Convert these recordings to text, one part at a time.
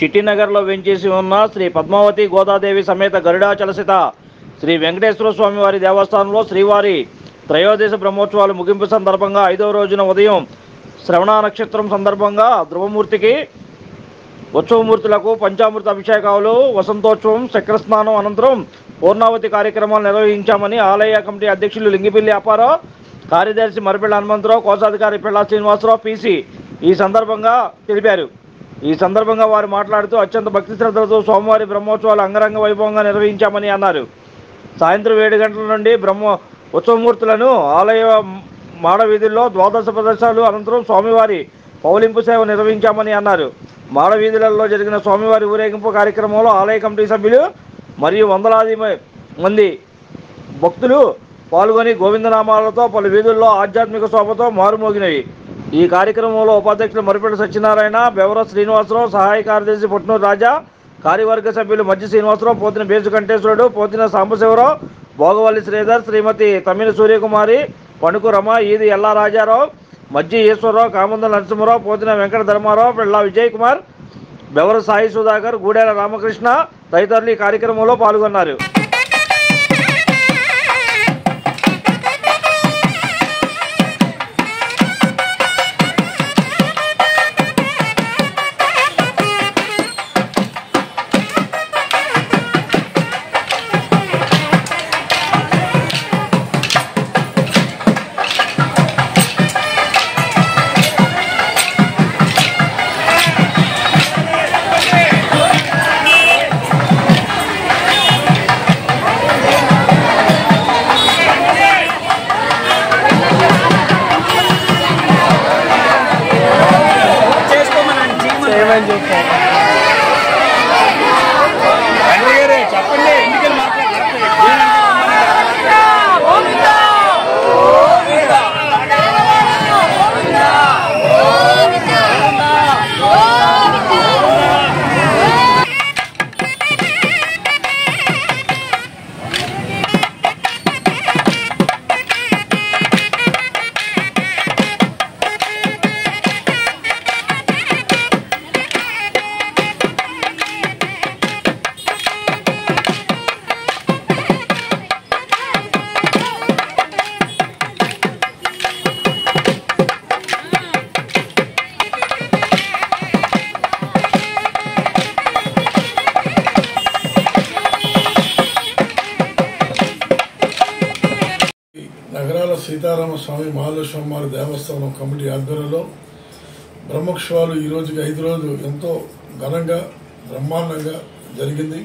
చిట్టినగర్లో వెంచేసి ఉన్న శ్రీ పద్మావతి గోదాదేవి సమేత గరుడాచలసిత శ్రీ వెంకటేశ్వర స్వామి వారి దేవస్థానంలో శ్రీవారి త్రయోదశ బ్రహ్మోత్సవాలు ముగింపు సందర్భంగా 5వ రోజున ఉదయం శ్రవణ నక్షత్రం సందర్భంగా ధ్రువమూర్తికి ఉత్సవమూర్తులకు పంచామృత అభిషేకాలు, వసంతోత్సవం, చక్రస్నానం అనంతరం పూర్ణావతి కార్యక్రమాలు నిర్వహించామని ఆలయ కమిటీ అధ్యక్షులు లింగిపిల్లి అప్పారావు, కార్యదర్శి మరిపిళ్ళ హనుమంతరావు, కోశాధికారి పిళ్ళ శ్రీనివాసరావు పీసీ ఈ సందర్భంగా తెలిపారు. ఈ సందర్భంగా వారు మాట్లాడుతూ అత్యంత భక్తి శ్రద్ధలతో స్వామివారి బ్రహ్మోత్సవాలు అంగరంగ వైభవంగా నిర్వహించామని అన్నారు. సాయంత్రం 7 గంటల నుండి ఉత్సవమూర్తులను ఆలయ మాడవీధుల్లో ద్వాదశ ప్రదర్శనలు అనంతరం స్వామివారి పౌలింపు సేవ నిర్వహించామని అన్నారు. మాడవీధులలో జరిగిన స్వామివారి ఊరేగింపు కార్యక్రమంలో ఆలయ కమిటీ సభ్యులు మరియు వందలాది మంది భక్తులు పాల్గొని గోవిందనామాలతో పలు వీధుల్లో ఆధ్యాత్మిక శోభతో మారుమోగినవి. ఈ కార్యక్రమంలో ఉపాధ్యక్షులు మరిపెళ్ల సత్యనారాయణ, బెవర శ్రీనివాసరావు, సహాయ కార్యదర్శి పుట్నూరు రాజా, కార్యవర్గ సభ్యులు మధ్య శ్రీనివాసరావు, పోతిన బేసు కంఠేశ్వరుడు, పోతిన సాంబశివరావు, భోగవల్లి శ్రీధర్, శ్రీమతి తమ్మిన సూర్యకుమారి, పణుకు రమ, ఈది ఎల్లా రాజారావు, మజ్జి ఈశ్వరరావు, కామంద నరసింహరావు, పోతిన వెంకట ధర్మారావు, పిళ్ళ విజయ్ కుమార్, బెవర సాయి సుధాకర్, గూడెల రామకృష్ణ తదితరులు ఈ కార్యక్రమంలో పాల్గొన్నారు. నగరాల సీతారామ స్వామి మహాలక్ష్మమ్మారి దేవస్థానం కమిటీ ఆధ్వర్యంలో బ్రహ్మోత్సవాలు ఈ రోజుకి 5 రోజులు ఎంతో ఘనంగా బ్రహ్మాండంగా జరిగింది.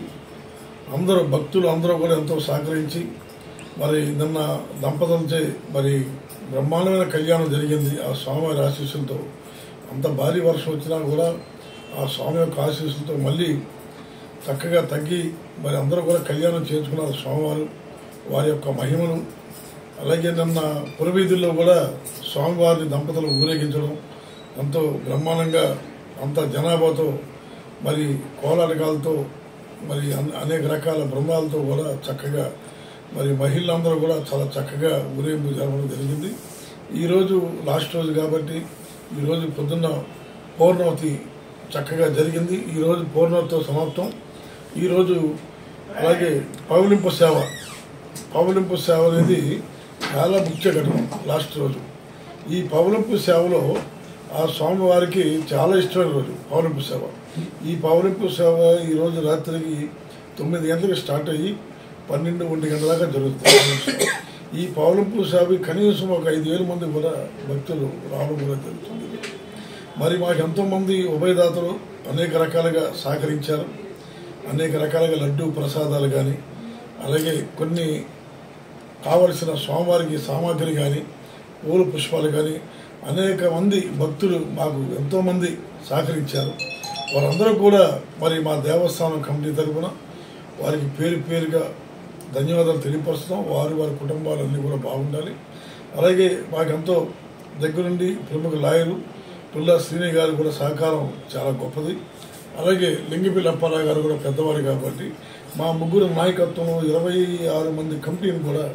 అందరూ భక్తులు అందరూ కూడా ఎంతో సహకరించి మరి నిన్న దంపతులచే మరి బ్రహ్మాండమైన కళ్యాణం జరిగింది. ఆ స్వామివారి ఆశీస్సులతో అంత భారీ వర్షం వచ్చినా కూడా ఆ స్వామి యొక్క ఆశీస్సులతో మళ్ళీ చక్కగా తగ్గి మరి అందరూ కూడా కళ్యాణం చేర్చుకున్నారు స్వామివారు వారి యొక్క మహిమను. అలాగే నిన్న పురవీధుల్లో కూడా స్వామివారిని దంపతులు ఊరేగించడం ఎంతో బ్రహ్మాండంగా అంత జనాభాతో మరి కోలాటకాలతో మరి అనేక రకాల బృందాలతో కూడా చక్కగా మరి మహిళలందరూ కూడా చాలా చక్కగా ఊరేగింపు జరగడం జరిగింది. ఈరోజు లాస్ట్ రోజు కాబట్టి ఈరోజు పొద్దున్న పౌర్ణవతి చక్కగా జరిగింది. ఈరోజు పౌర్ణవతితో సమాప్తం. ఈరోజు అలాగే పౌలింపు సేవ అనేది చాలా ముఖ్య ఘటన. లాస్ట్ రోజు ఈ పౌలింపు సేవలో ఆ స్వామివారికి చాలా ఇష్టమైన రోజు పౌలింపు సేవ. ఈ పౌలింపు సేవ ఈరోజు రాత్రికి 9 గంటలకు స్టార్ట్ అయ్యి 12-1 గంటల దాకా జరుగుతుంది. ఈ పౌలింపు సేవ కనీసం ఒక 5,000 మంది కూడా భక్తులు రావడం కూడా జరుగుతుంది. మరి మాకు ఎంతోమంది ఉభయదాతలు అనేక రకాలుగా సహకరించారు. అనేక రకాలుగా లడ్డూ ప్రసాదాలు కానీ అలాగే కొన్ని కావలసిన స్వామివారికి సామాగ్రి కానీ పూల పుష్పాలు కానీ అనేక మంది భక్తులు మాకు ఎంతోమంది సహకరించారు. వారందరూ కూడా మరి మా దేవస్థానం కమిటీ తరఫున వారికి పేరుగా ధన్యవాదాలు తెలియపరుస్తున్నాం. వారి కుటుంబాలన్నీ కూడా బాగుండాలి. అలాగే మాకెంతో దగ్గరుండి ప్రముఖ లాయరు పుల్లా శ్రీని గారు కూడా సహకారం చాలా గొప్పది. అలాగే లింగిపిల్లి అప్పారావు గారు కూడా పెద్దవారు కాబట్టి మా ముగ్గురు నాయకత్వం 26 మంది కమిటీని కూడా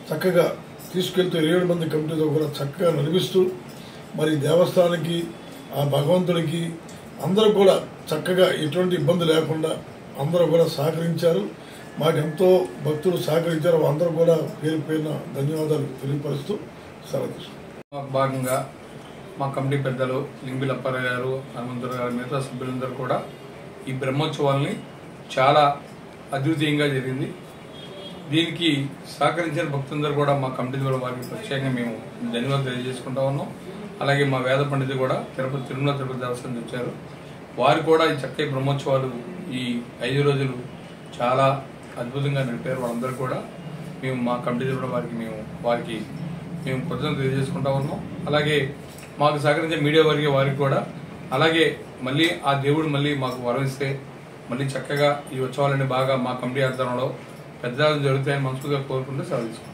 చక్కగా తీసుకెళ్తూ 27 మంది కమిటీతో కూడా చక్కగా నడిపిస్తూ మరి దేవస్థానానికి ఆ భగవంతుడికి అందరూ కూడా చక్కగా ఎటువంటి ఇబ్బంది లేకుండా అందరూ కూడా సహకరించారు. మాకెంతో భక్తులు సహకరించారు. అందరూ కూడా పేరు పేరున ధన్యవాదాలు తెలియపరుస్తూ సెలవు తీసుకున్నాం. భాగంగా మా కమిటీ పెద్దలు లింబిల్ అప్పారావు గారు, హనుమంతరావు గారు, మిగతా సభ్యులందరూ కూడా ఈ బ్రహ్మోత్సవాల్ని చాలా అద్వితీయంగా జరిగింది. దీనికి సహకరించిన భక్తులందరూ కూడా మా కమిటీ ద్వారా వారికి ప్రత్యేకంగా మేము ధన్యవాదాలు తెలియజేసుకుంటా ఉన్నాం. అలాగే మా వేద పండితులు కూడా తిరుమల తిరుపతి దేవస్థానం వచ్చారు. వారు కూడా ఈ చక్కటి బ్రహ్మోత్సవాలు ఈ 5 రోజులు చాలా అద్భుతంగా నడిపారు. వాళ్ళందరూ కూడా మేము మా కమిటీ ద్వారా వారికి మేము కృతజ్ఞతలు తెలియజేసుకుంటా ఉన్నాం. అలాగే మాకు సహకరించే మీడియా వారికి కూడా అలాగే మళ్ళీ ఆ దేవుడు మళ్ళీ మాకు వరమిస్తే మళ్ళీ చక్కగా ఈ ఉత్సవాలన్నీ బాగా మా కమిటీ ఆధ్వర్యంలో పెద్దలు జరుగుతాయని మనస్ఫూర్తిగా కోరుకుంటూ సెలవు తీసుకుంటాం.